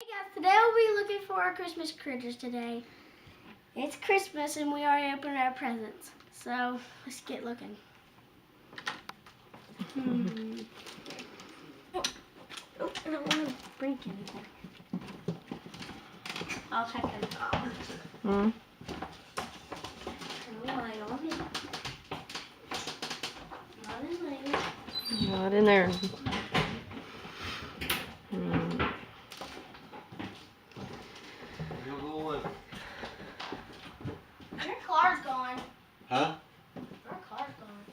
Hey guys, today we'll be looking for our Christmas critters today. It's Christmas and we already opened our presents. So let's get looking. Oh, I don't want to break anything. I'll check them out. Hmm. Not in there. Hmm. Your car's gone. Huh? Our car's gone.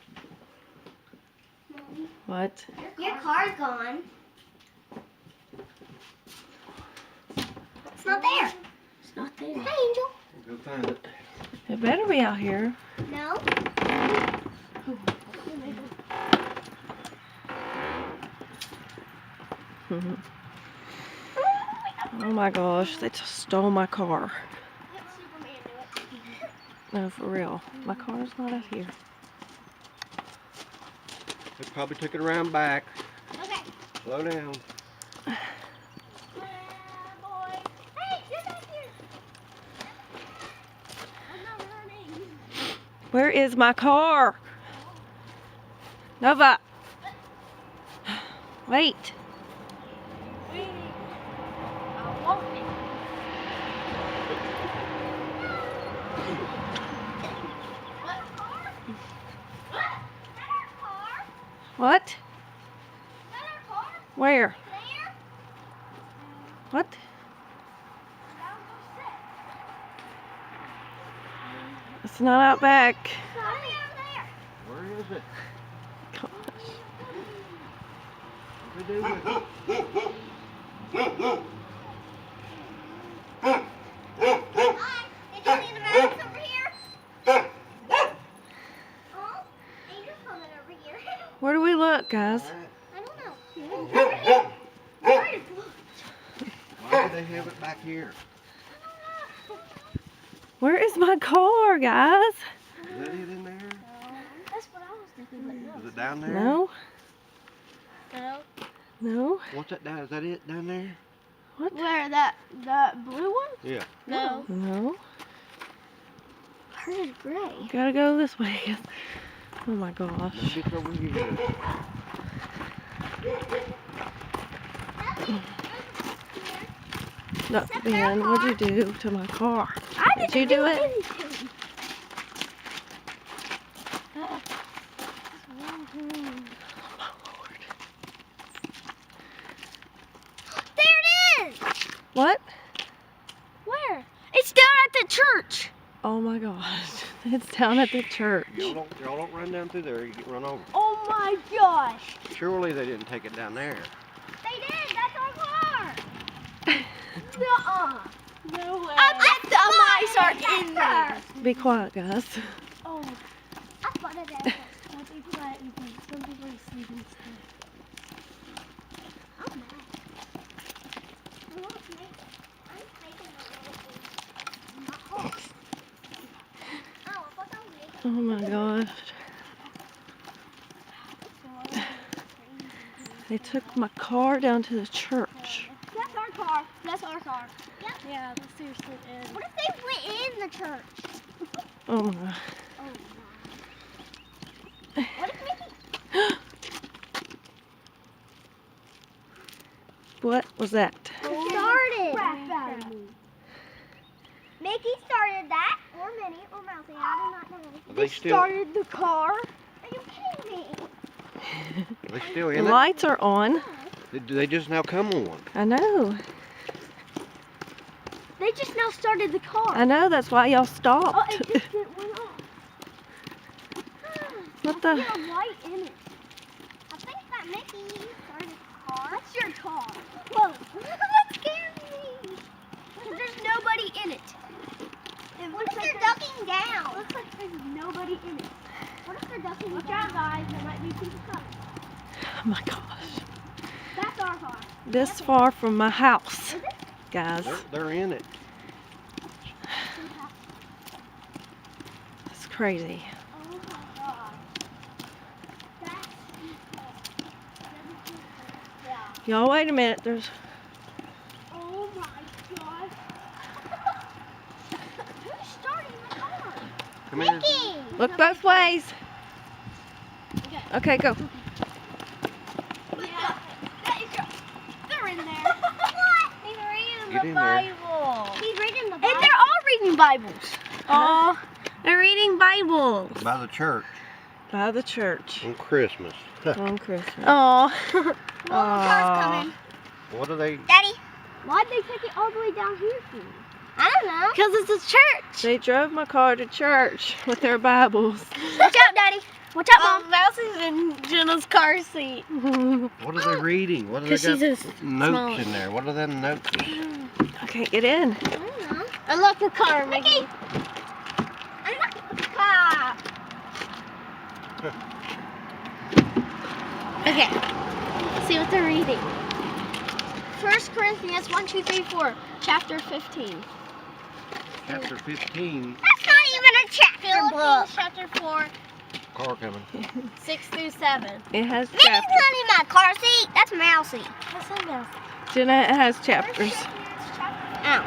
What? Your car's gone. It's not there. It's not there. Hey, Angel. Go find it. It better be out here. No. Oh my gosh, they just stole my car. Let Superman do it. No, for real. My car's not out here. They probably took it around back. Okay. Slow down. Boy. Hey, get back here. I'm not running. Where is my car? Nova! Wait. What? Where? What? It's not out back. Where is it? Gosh. What do we do with it? Where do we look, guys? I don't know. Why did they have it back here? Where is my car, guys? Is that it in there? That's what I was thinking, but no. Is it down there? No? No. No? What's that down? Is that it down there? What? Where, the blue one? Yeah. No. No? Hers is gray. Gotta go this way. Oh my gosh. Maybe it's over here. No, Ben, what'd you do to my car? I Did you do it? anything. There it is! What? Where? It's down at the church. Oh my gosh. It's down at the church. Y'all don't run down through there. You get run over. Oh my gosh. Surely they didn't take it down there. They did. That's our car. Nuh-uh. No way. I bet the mice are in there. Be quiet, guys. Oh, I thought of that. Don't be quiet. Some people are sleeping still. I'm mad. I'm taking a little thing. Oh, I thought that was Oh my gosh. They took my car down to the church. That's our car. That's our car. Yep. Yeah, that's seriously is. What if they went in the church? Oh my. Oh no. What if Mickey? What was that? Started. Mickey started that, or Minnie, or Mousy. I do not know. They still Started the car. Are you kidding me? they still The in it? lights are on. They just now come on. I know. They just now started the car. I know, that's why y'all Oh, stopped. it just went off. What I the? see a light in it. I think that Mickey started the car. That's your car. Whoa. That scared me. Because there's nobody in it. What if they're ducking down? Looks like there's nobody in it. What if they're ducking down? Watch out, guys. There might be people coming. Oh my gosh. That's our car. This far from my house, Is it? guys. They're in it. It's crazy. Oh my god. That's yeah. Y'all wait a minute. There's Oh my Come here. Mickey! Look both ways. Okay, go. Yeah. They're in there. What? He's reading Get the in there. Bible. He's reading the Bible. And they're all reading Bibles. Oh, They're reading Bibles. By the church by the church on Christmas. on Christmas. Oh. Aw. coming. What are they? Daddy. Why'd they take it all the way down here for? I don't know. Because it's a church. They drove my car to church with their Bibles. Watch out, Daddy. Watch out, Mom. Mousy's in Jenna's car seat. What are they reading? What are they 'Cause she's got? a smaller. Notes in there. What are them notes? I can't get in. I don't know. Unlock the car, Mickey. Unlock the car. Okay. Let's see what they're reading. 1 Corinthians 1, 2, 3, 4, chapter 15. Chapter 15. That's not even a chapter book. Chapter 4, Car coming. 6 through 7. It has Mickey's chapters. not in my car seat. That's Mousy. That's a Mousy. Jenna, it has chapters. Ow.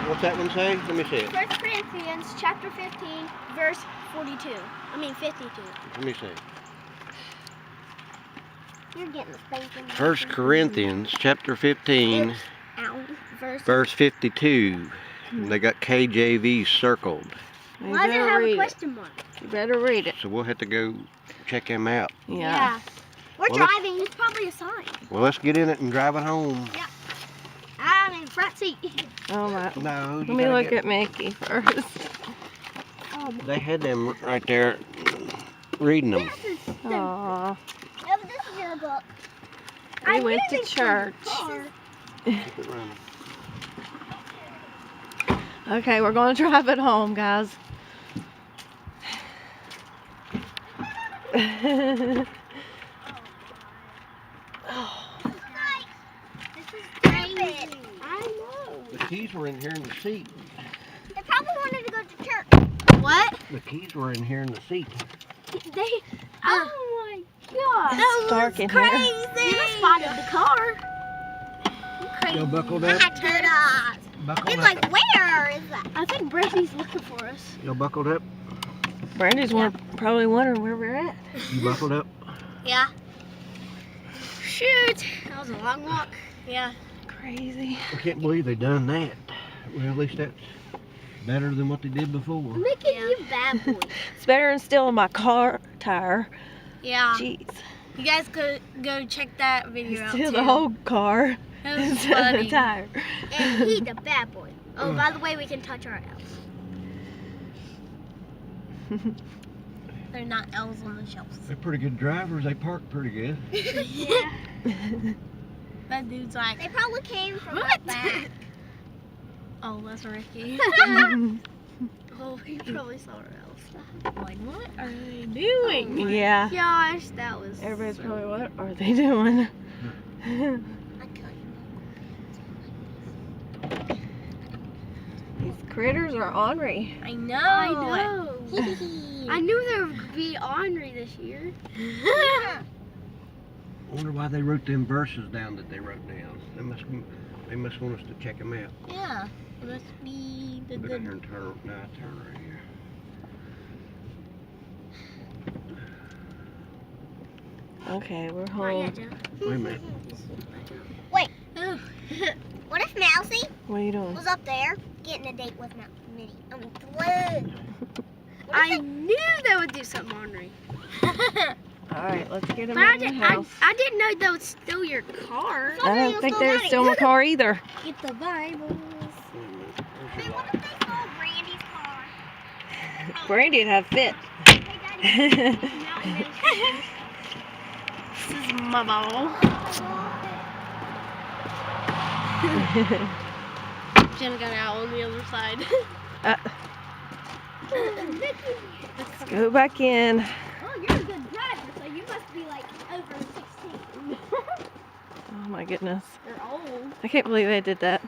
What's that one say? Let me see it. 1 Corinthians chapter 15, verse 52. I mean 52. Let me see. You're getting the spanking. 1 Corinthians chapter 15, Ow. verse 52. They got KJV circled. You Why does it better have a read it. question mark? You better read it. So we'll have to go check them out. Yeah. We're Well, let's- driving. It's probably a sign. Well, let's get in it and drive it home. I'm in front seat. Oh my. No, Let me look at Mickey first. They had them right there reading them. This is Aw. this is your book. We went to church. Keep it running. Okay, we're going to drive it home, guys. This is crazy. I know. The keys were in here in the seat. They probably wanted to go to church. What? The keys were in here in the seat. They. Oh my god. It's dark in here. You just spotted the car. Y'all buckled up? Buckled It's up? like, where is that? I think Brandy's looking for us. Y'all buckled up? Brandy's probably wondering where we're at. You buckled up? Yeah. Shoot. That was a long walk. Yeah. Crazy. I can't believe they done that. Well, at least that's better than what they did before. Mickey, you bad boy. It's better than stealing my car tire. Yeah. Jeez. You guys go check that video out Steal too. the whole car That was instead of the funny. tire. And he the bad boy. Oh, by the way, we can touch our L's. They're not L's on the shelves. They're pretty good drivers. They park pretty good. Yeah. That dude's like. They probably came from what? Back. Oh, that's Ricky. Oh, he probably saw our L's. Like, what are they doing? Yeah. Gosh, that was. Everybody's so probably, what are they doing? These critters are ornery. I know. I knew there would be Henri this year. I wonder why they wrote them verses down that they wrote down. They must want us to check them out. Yeah. It must be the Go good. down here and turn. No, turn right here. Okay, we're Not home. yet, Joe. Wait a minute. Wait. What if Mousy What are you doing? was up there getting a date with Minnie? I knew they would do something ornery. Alright, let's get them But in the house. I didn't know they would steal your car. I don't think they would steal my car either. Get the Bibles. Wait a minute. Where's Hey, your what light? if they stole Brandy's car? Brandy'd have fit. Hey, Daddy. This is my ball. Jenna got out on the other side. Let's go back in. Oh, you're a good driver, so you must be like over 16. Oh my goodness. They're old. I can't believe they did that.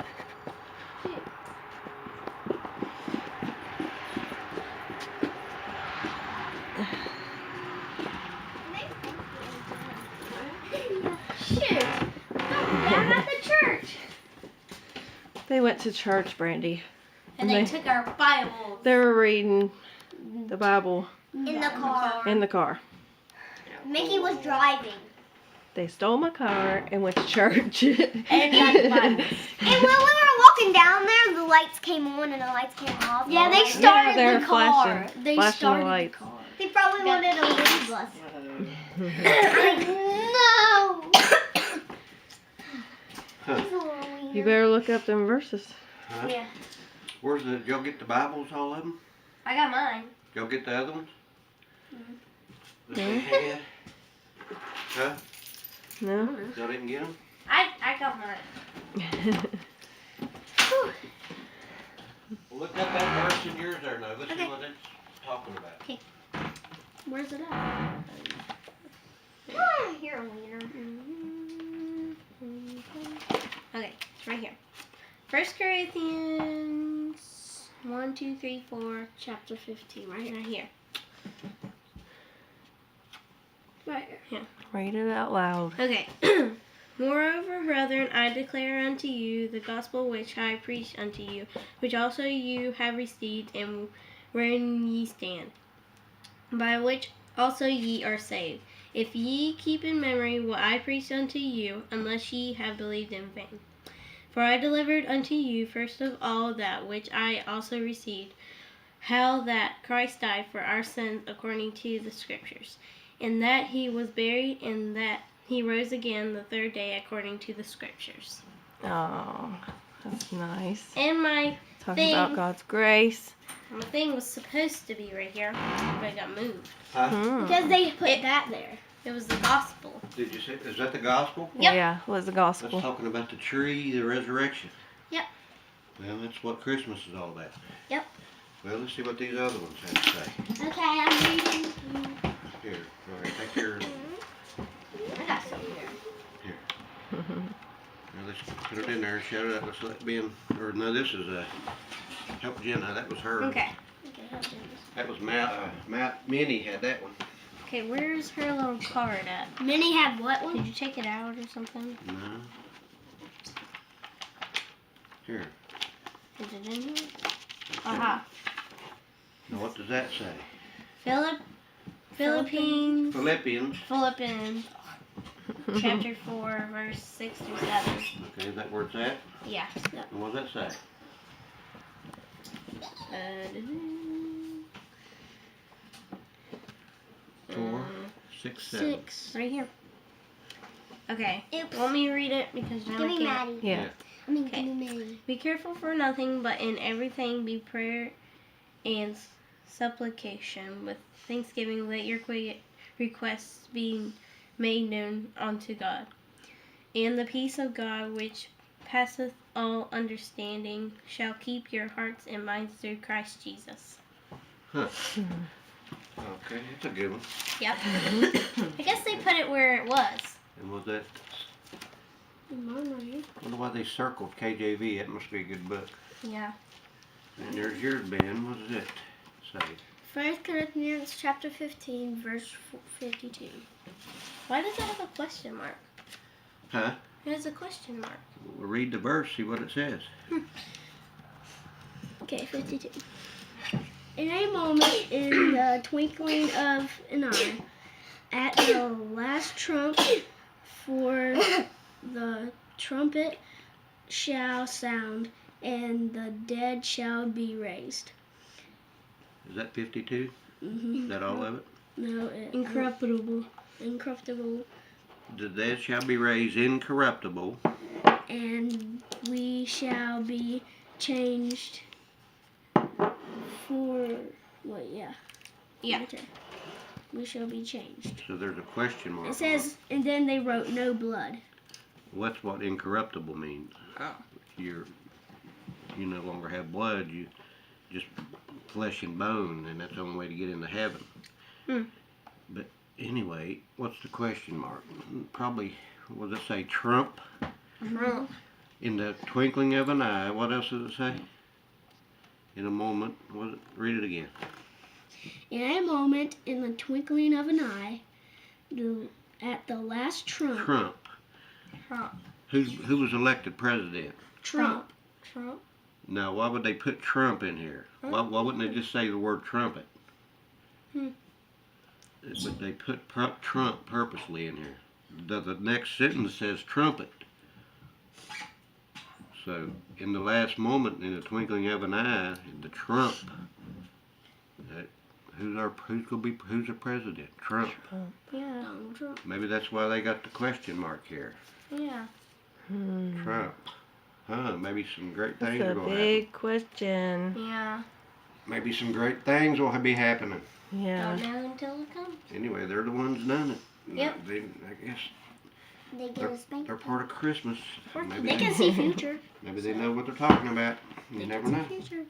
Shit. I'm at the church. They went to church, Brandy. And they they- took our Bibles. They were reading the Bible In the car. in the car. Mickey was driving. They stole my car and went to church. And got the Bibles. And when we were walking down there, the lights came on and the lights came off. Yeah, they Like, started they're the car. flashing- They flashing the started lights. the car. They probably Got wanted to pissed. leave us. No. Huh. He's a little You wiener. better look up them verses. Huh? Yeah. Where's the? Y'all get the Bibles, all of them? I got mine. Y'all get the other ones? Mhm. That they had? Huh? No? Y'all didn't get them? I got mine. Well, look up that verse in yours there, now. Let's see Okay. what it's talking about. Where's it at? You're a wiener. Okay, it's right here. 1 Corinthians 1, 2, 3, 4, chapter 15, right here. Right here. Read it out loud. Okay. Moreover, brethren, I declare unto you the gospel which I preached unto you, which also you have received, and wherein ye stand, by which also ye are saved, if ye keep in memory what I preached unto you, unless ye have believed in vain. For I delivered unto you first of all that which I also received, how that Christ died for our sins according to the Scriptures, and that he was buried, and that he rose again the third day according to the Scriptures. Oh, that's nice. And my Talking about Thing. God's grace. thing was supposed to be right here, but it got moved. Huh? Hmm. Because they put that there. It was the gospel. Did you say, is that the gospel? Yep. Yeah, it was the That's gospel. talking about the tree, the resurrection. Yep. Well, that's what Christmas is all about. Yep. Well, let's see what these other ones have to say. Okay, I'm reading. Here, all right, take your. I got some here. Now let's put it in there. Shout it out. Let's let Ben. Or no, this is help Jenna. That was her. Okay. That was Minnie had that one. Okay, where's her little card at? Minnie had what Did one? you take it out or something? No. Here. Is it in here? Aha. Now what does that say? Philippines. Philippians. Philippians. Chapter 4, verse 6 through 7. Okay, is that where it's at? Yeah. And what does that say? 4, 6, 7. 6. Right here. Okay. Oops. Want me to read it? Because now Give I me can't. Maddie. Yeah. I mean, Okay. give me Maddie. Be careful for nothing, but in everything be prayer and supplication with thanksgiving. Let your requests be made known unto God. And the peace of God, which passeth all understanding, shall keep your hearts and minds through Christ Jesus. Huh. Okay, it's a good one. Yep. I guess they put it where it was. And was that? Mine right here. I wonder why they circled KJV. That must be a good book. Yeah. And there's yours, Ben. What does it say? 1 Corinthians chapter 15, verse 52. Why does it have a question mark? Huh? It has a question mark. We'll read the verse, see what it says. Okay, 52. In a moment, in the twinkling of an eye, at the last trump, for the trumpet shall sound, and the dead shall be raised. Is that 52? Mm-hmm. Is that all of it? No, incorruptible. Incorruptible. The dead shall be raised incorruptible. And we shall be changed for what? Yeah. Yeah. Right there. We shall be changed. So there's a question mark. It says, and then they wrote no blood. Well, that's what incorruptible means. Oh. You no longer have blood. You just flesh and bone, and that's the only way to get into heaven. Hmm. But anyway, what's the question mark? Probably, what does it say? Trump? Trump. In the twinkling of an eye. What else does it say? In a moment. Read it again. In a moment, in the twinkling of an eye, at the last trump. Trump. Trump. Who was elected president? Trump. Trump. Now, why would they put Trump in here? Why wouldn't they just say the word trumpet? But they put Trump purposely in here. The next sentence says trumpet. So, in the last moment, in the twinkling of an eye, the Trump. Who's the president? Trump. Yeah, Donald Trump. Maybe that's why they got the question mark here. Yeah. Trump. Huh, maybe some great That's things are a going to happen. big question. Yeah. Maybe some great things will be happening. Yeah. Don't know until it comes. Anyway, they're the ones done it. Yep. I guess They get us bank. they're part of Christmas. Maybe They can see future. maybe they know what they're talking about. You never know. Future.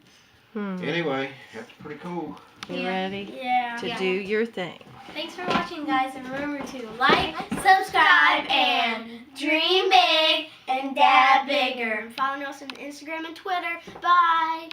Anyway, that's pretty cool. You ready Yeah. to do your thing? Thanks for watching, guys, and remember to like, subscribe, and dream big and dab bigger. Follow us on Instagram and Twitter. Bye.